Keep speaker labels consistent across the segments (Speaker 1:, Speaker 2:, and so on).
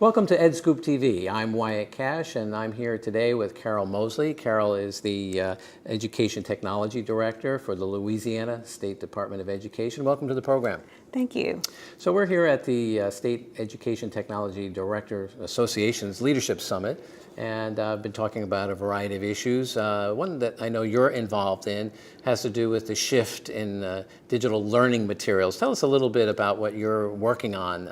Speaker 1: Welcome to EdScoop TV. I'm Wyatt Kash, and I'm here today with Carol Mosley. Carol is the Education Technology Director for the Louisiana State Department of Education. Welcome to the program.
Speaker 2: Thank you.
Speaker 1: So we're here at the State Education Technology Director Association's Leadership Summit, and I've been talking about a variety of issues. One that I know you're involved in has to do with the shift in digital learning materials. Tell us a little bit about what you're working on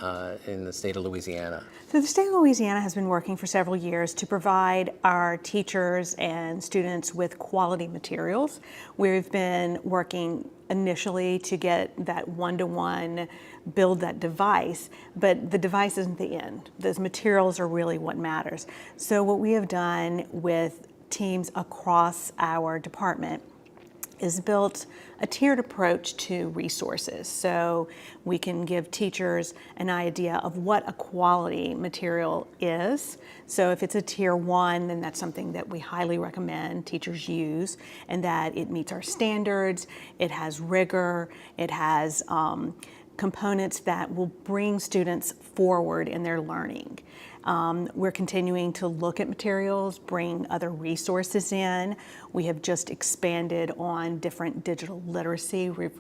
Speaker 1: in the state of Louisiana.
Speaker 2: So the state of Louisiana has been working for several years to provide our teachers and students with quality materials. We've been working initially to get that one-to-one, build that device, but the device isn't the end. Those materials are really what matters. So what we have done with teams across our department is built a tiered approach to resources. So we can give teachers an idea of what a quality material is. So if it's a tier 1, then that's something that we highly recommend teachers use, and that it meets our standards, it has rigor, it has components that will bring students forward in their learning. We're continuing to look at materials, bring other resources in. We have just expanded on different digital literacy. We've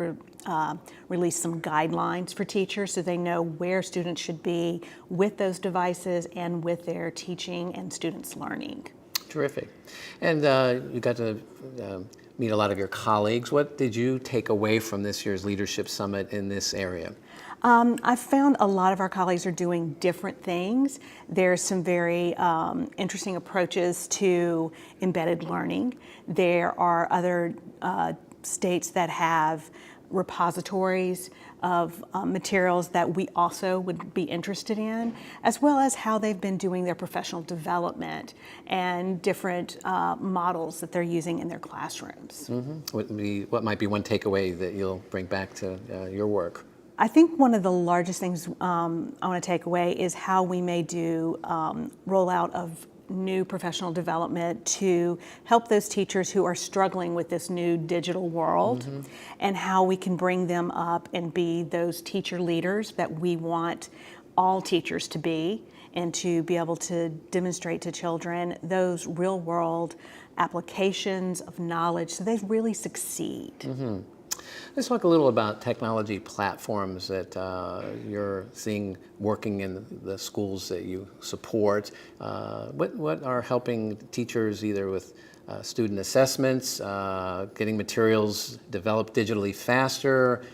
Speaker 2: released some guidelines for teachers so they know where students should be with those devices and with their teaching and students' learning.
Speaker 1: Terrific. And you got to meet a lot of your colleagues. What did you take away from this year's Leadership Summit in this area?
Speaker 2: I've found a lot of our colleagues are doing different things. There's some very interesting approaches to embedded learning. There are other states that have repositories of materials that we also would be interested in, as well as how they've been doing their professional development and different models that they're using in their classrooms. Mm-hmm.
Speaker 1: What might be one takeaway that you'll bring back to your work?
Speaker 2: I think one of the largest things I want to take away is how we may do rollout of new professional development to help those teachers who are struggling with this new digital world, mm-hmm. and how we can bring them up and be those teacher leaders that we want all teachers to be, and to be able to demonstrate to children those real world applications of knowledge so they really succeed. Mm-hmm.
Speaker 1: Let's talk a little about technology platforms that you're seeing working in the schools that you support. What are helping teachers either with student assessments, getting materials developed digitally faster,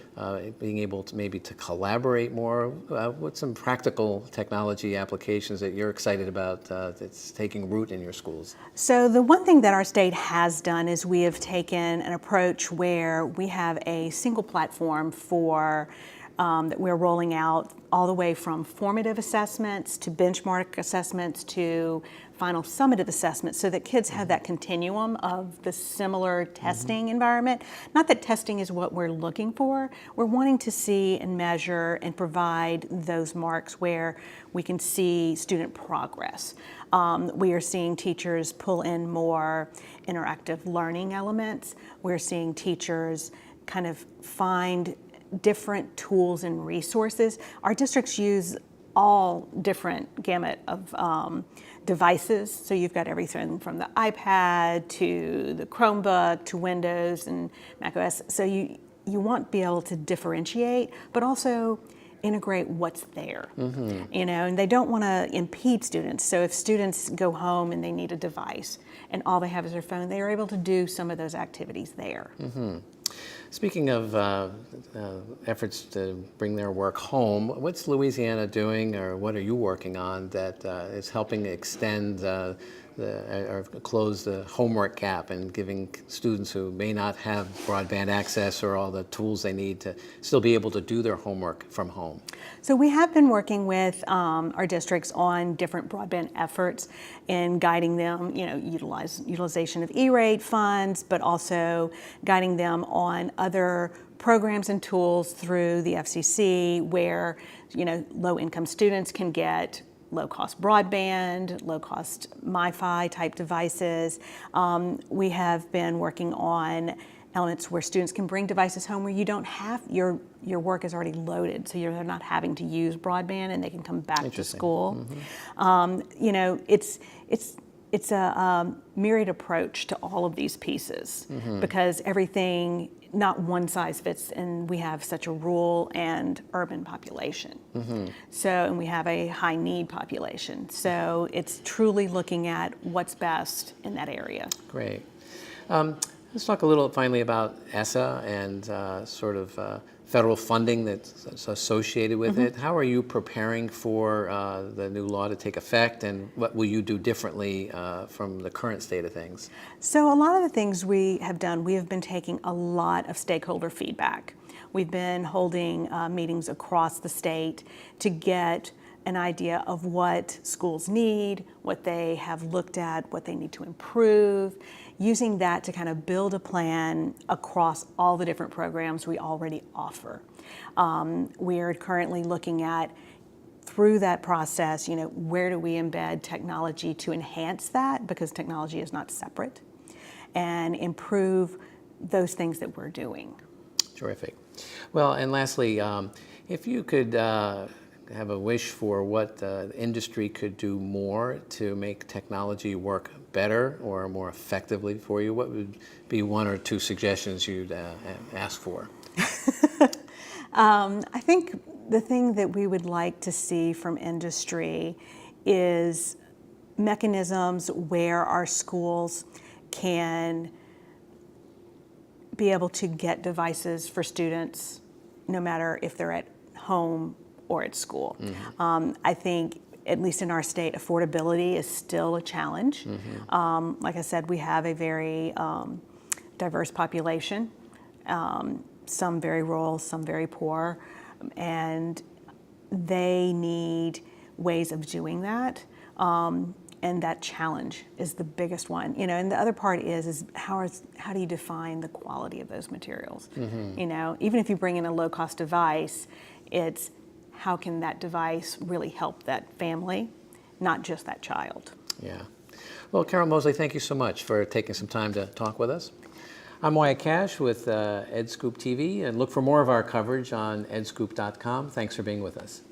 Speaker 1: being able to maybe to collaborate more? What's some practical technology applications that you're excited about that's taking root in your schools?
Speaker 2: So the one thing that our state has done is we have taken an approach where we have a single platform for that we're rolling out all the way from formative assessments to benchmark assessments to final summative assessments, so that kids have that continuum of the similar testing, mm-hmm. environment. Not that testing is what we're looking for. We're wanting to see and measure and provide those marks where we can see student progress. We are seeing teachers pull in more interactive learning elements. We're seeing teachers kind of find different tools and resources. Our districts use all different gamut of devices. So you've got everything from the iPad to the Chromebook to Windows and macOS. So you want to be able to differentiate, but also integrate what's there, mm-hmm. And they don't want to impede students. So if students go home and they need a device and all they have is their phone, they are able to do some of those activities there. Mm-hmm.
Speaker 1: Speaking of efforts to bring their work home, what's Louisiana doing, or what are you working on that is helping extend or close the homework gap and giving students who may not have broadband access or all the tools they need to still be able to do their homework from home?
Speaker 2: So we have been working with our districts on different broadband efforts and guiding them, utilization of E-rate funds, but also guiding them on other programs and tools through the FCC where, low-income students can get low-cost broadband, low-cost MiFi type devices. We have been working on elements where students can bring devices home where you don't have, your work is already loaded, so they're not having to use broadband and they can come back to school. You know, it's a myriad approach to all of these pieces because everything, not one size fits, and we have such a rural and urban population. So, and we have a high need population. So it's truly looking at what's best in that area.
Speaker 1: Great. Let's talk a little finally about ESSA and sort of federal funding that's associated with it. How are you preparing for the new law to take effect, and what will you do differently from the current state of things?
Speaker 2: So a lot of the things we have done, we have been taking a lot of stakeholder feedback. We've been holding meetings across the state to get an idea of what schools need, what they have looked at, what they need to improve, using that to kind of build a plan across all the different programs we already offer. We are currently looking at, through that process, you know, where do we embed technology to enhance that, because technology is not separate, and improve those things that we're doing.
Speaker 1: Terrific. Well, and lastly, if you could have a wish for what the industry could do more to make technology work better or more effectively for you, what would be one or two suggestions you'd ask for?
Speaker 2: I think the thing that we would like to see from industry is mechanisms where our schools can be able to get devices for students no matter if they're at home or at school. I think, at least in our state, affordability is still a challenge. Like I said, we have a very diverse population, some very rural, some very poor, and they need ways of doing that. And that challenge is the biggest one, you know. And the other part is how do you define the quality of those materials? You know, even if you bring in a low-cost device, it's how can that device really help that family, not just that child.
Speaker 1: Yeah. Well, Carol Mosley, thank you so much for taking some time to talk with us. I'm Wyatt Kash with EdScoop TV, and look for more of our coverage on edscoop.com. Thanks for being with us.